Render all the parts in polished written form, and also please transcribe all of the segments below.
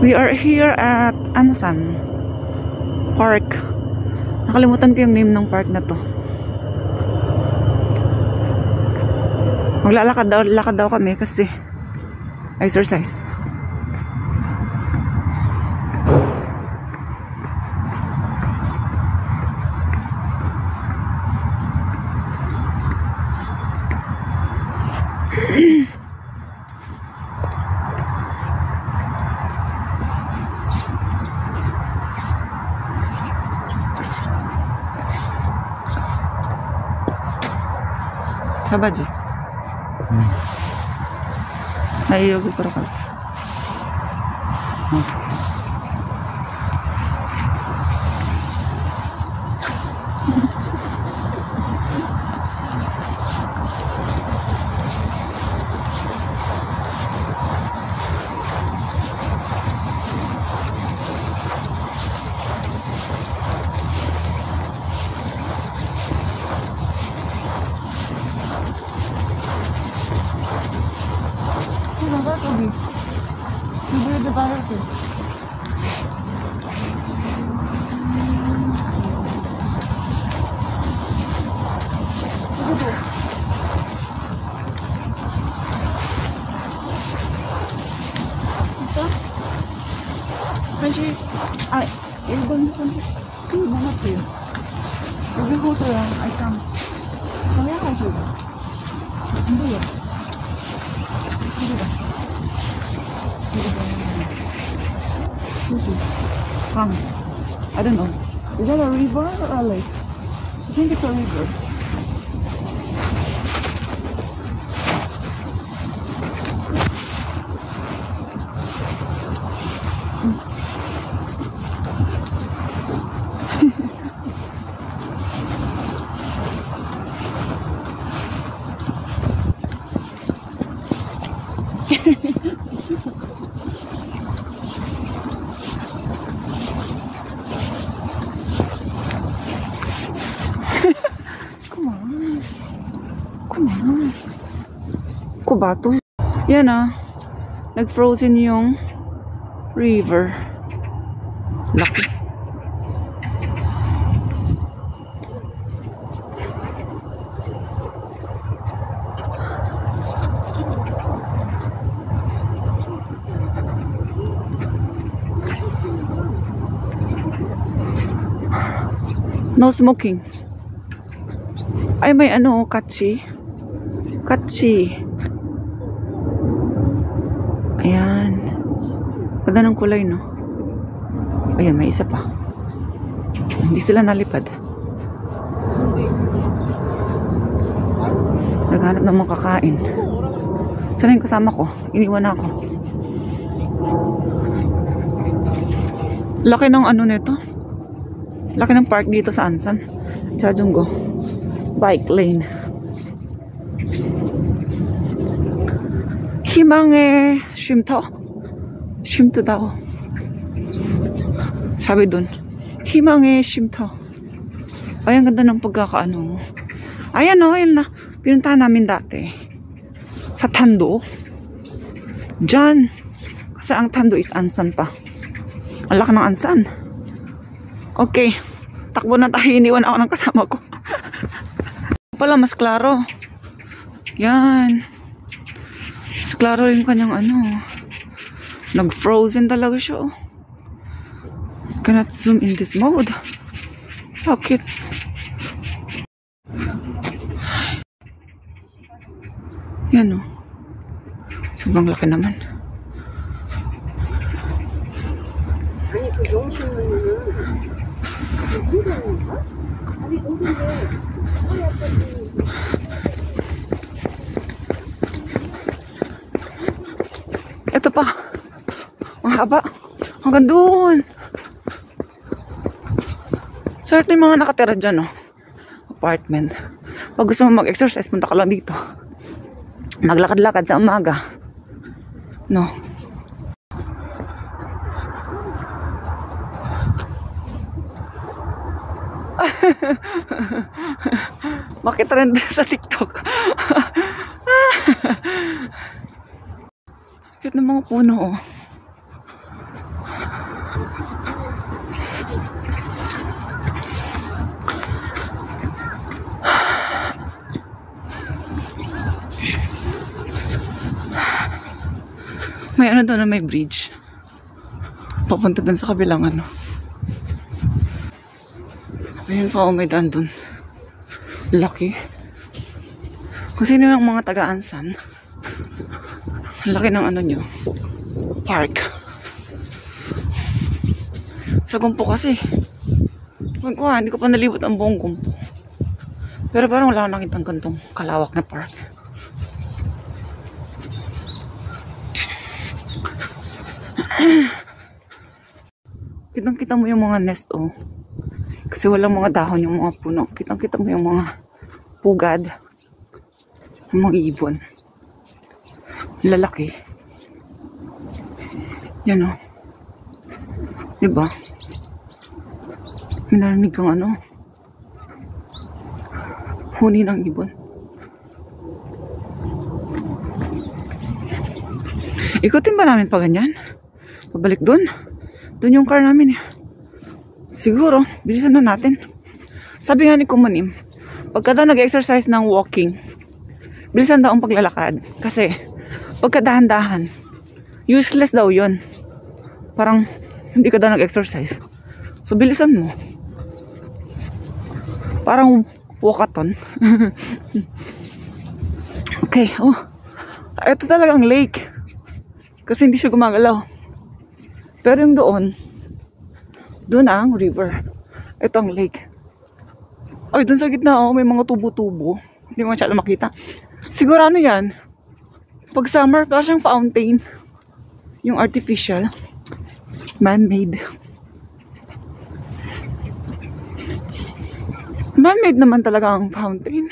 We are here at Ansan Park. Nakalimutan ko yung name ng park na to. Maglalakad daw kami kasi exercise. Sabaji. Naiyogi para ka. 일본 그 뭐지? 여기 호수야. 아이참. 그냥 호수. 안 보여. 여기다. 호수. 강. I don't know. Is that a river or a lake? I think it's a river. Kubato. Yan nag-frozen yung river. Laki. No smoking. Ay, may katsi. Katsi. Ayan. Ganda ng kulay, no? Ayan, may isa pa. Hindi sila nalipad. Naghanap ng mga kakain. Sana yung kasama ko? Iniwan ako. Laki ng nito. Laki ng park dito sa Ansan. Chajunggo. Bike lane. 희망의 쉼터 daw. Sabi dun, 희망의 쉼터. Ay, ang ganda ng pagkakaano. Ayan yun na. Pinuntahan namin dati. Sa Tando. Diyan. Kasi ang Tando is Ansan pa. Ang laki ng Ansan. Okay. Takbo na tayo. Iniwan ako ng kasama ko. Pala, mas klaro. Yan. Mas klaro yung kanyang nag-frozen talaga siya. Cannot zoom in this mode. How cute. Yan sobrang laki naman. Ito pa. Ang haba. Hanggang doon. Certain mga nakatira dyan, apartment. Pag gusto mo mag-exercise, punta ka lang dito. Maglakad-lakad sa umaga. No. Makitrend sa TikTok. Cute ng mga puno. May ano doon na may bridge. Papunta doon sa kabilang ano. Ayun pa, may daan doon. Laki. Kung sino yung mga taga-Ansan, laki ng ano nyo, park. Sa Gumpo kasi, hindi ko pa nalibot ang buong Gumpo. Pero parang wala akong nakitang gantong kalawak na park. Kitang-kita mo yung mga nest, oh. Kasi walang mga dahon yung mga puno. Kitang-kita mo yung mga pugad. Yung mga ibon. Lalaki. Yan, oh. Diba? May narinig kang ano. Huni ng ibon. Ikutin ba namin pa ganyan? Pabalik doon. Doon yung car namin eh. Siguro, bilisan na natin. Sabi nga ni Kumanim, pagka daw nag-exercise ng walking, bilisan daw ang paglalakad. Kasi, pagka dahan-dahan, useless daw yun. Parang, hindi ka daw nag-exercise. So, bilisan mo. Parang walkathon. Okay, oh. Ito talagang lake. Kasi hindi siya gumagalaw. Pero yung doon ang river. Ito ang lake. Ay, doon sa gitna, oh, may mga tubo-tubo. Hindi mo masyado makita. Siguro ano yan? Pag summer, parang siyang fountain. Yung artificial. Man-made. Man-made naman talaga ang fountain.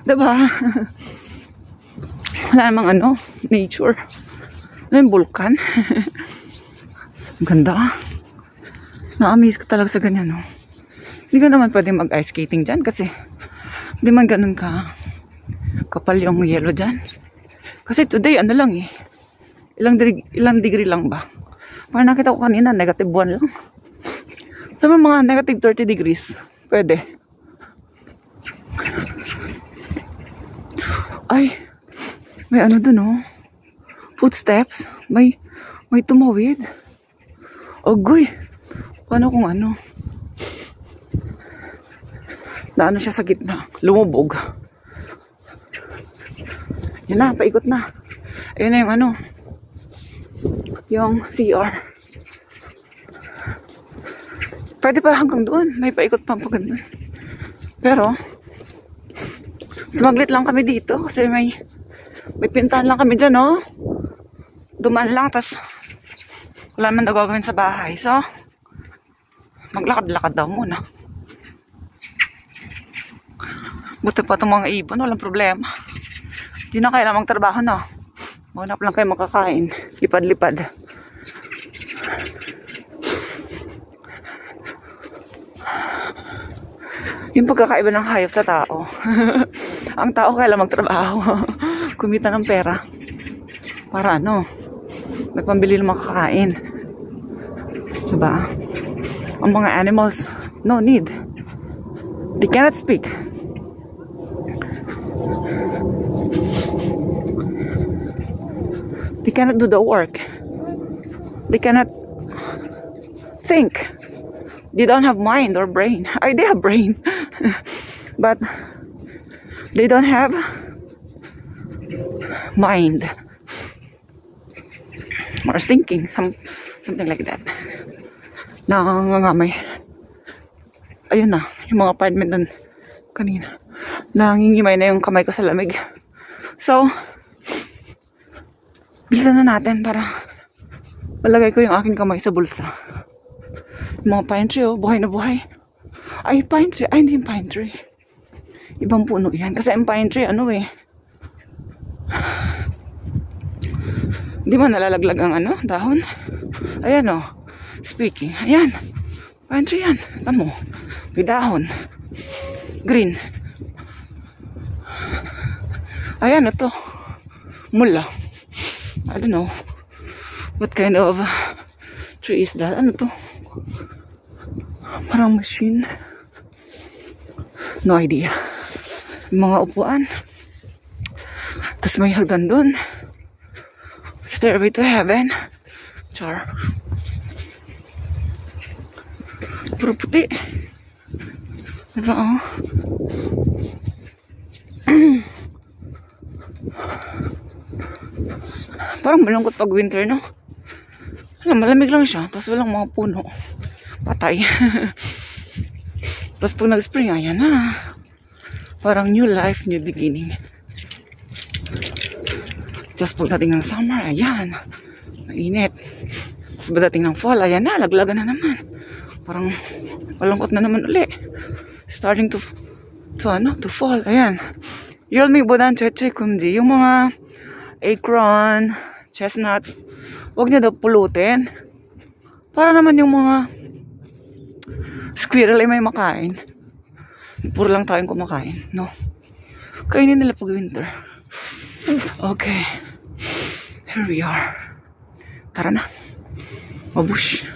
Diba? Wala namang ano, nature. Ano yung vulkan? Ganda. Na-amaze ka talaga sa ganyan, no? Hindi ka naman pwede mag-ice skating dyan kasi hindi man ganun ka kapal yung yellow dyan. Kasi today, ano lang eh. Ilang degree lang ba? Parang nakita ko kanina, negative 1 lang. Sabi mga negative 30 degrees. Pwede. Ay, may ano dun, oh. Footsteps. May tumawid. Agoy. Paano kung ano? Naano siya sa gitna. Lumubog. Yan na, paikot na. Ayun na yung ano. Yung CR. Pwede pa hanggang doon. May paikot pa pag ganun. Pero, sumaglit lang kami dito kasi may pintahan lang kami dyan, oh. Dumaan lang, tas wala naman daw gagawin sa bahay. So, maglakad-lakad daw muna. Buti pa itong mga ibon, walang problema. Hindi na kailangang magtrabaho na. Mahanap lang kayo makakain. Lipad-lipad. Yung pagkakaiba ng hayop sa tao. Ang tao kailangang magtrabaho. Kumita ng pera. Para ano, may pambili ng makakain. Diba? Ang mga animals, no need. They cannot speak. They cannot do the work. They cannot think. They don't have mind or brain. They have brain. But they don't have mind or thinking. Something like that. Nangangamay. Ayun na. Yung mga apartment dun kanina. Nangingimay na yung kamay ko sa lamig. So, bilisan na natin para malagay ko yung aking kamay sa bulsa. Yung mga pine tree, oh, buhay na buhay. Ay, pine tree. Ay, hindi yung pine tree. Ibang puno yan. Kasi yung pine tree, ano eh. Hindi man nalalaglag ang ano, dahon. Ayan, oh. Speaking. Ayan. Pine tree yan. Tamo. May dahon. Green. Ayan, ito. Mula. I don't know what kind of tree is that? Ano to? Parang machine. No idea. Mga upuan. Tapos may hagdan dun. Stairway to heaven. Char. Puro puti. Diba, oh? Parang malungkot pag winter, no? Malamig lang siya. Tapos walang mga puno. Patay. Tapos pag nag-spring, ayan na. Parang new life, new beginning. Tapos pagdating ng summer, ayan. Mainit. Tapos pagdating ng fall, ayan na. Laglagan na naman. Parang malungkot na naman uli. Starting to fall. Ayan. 열매보단 채취 금지. Yung mga acorn, chestnuts, wag niya daw pulutin. Para naman yung mga squirrel ay may makain. Puro lang tayong kumakain, no? Kainin nila pag winter. Okay. Here we are. Tara na. Mabush.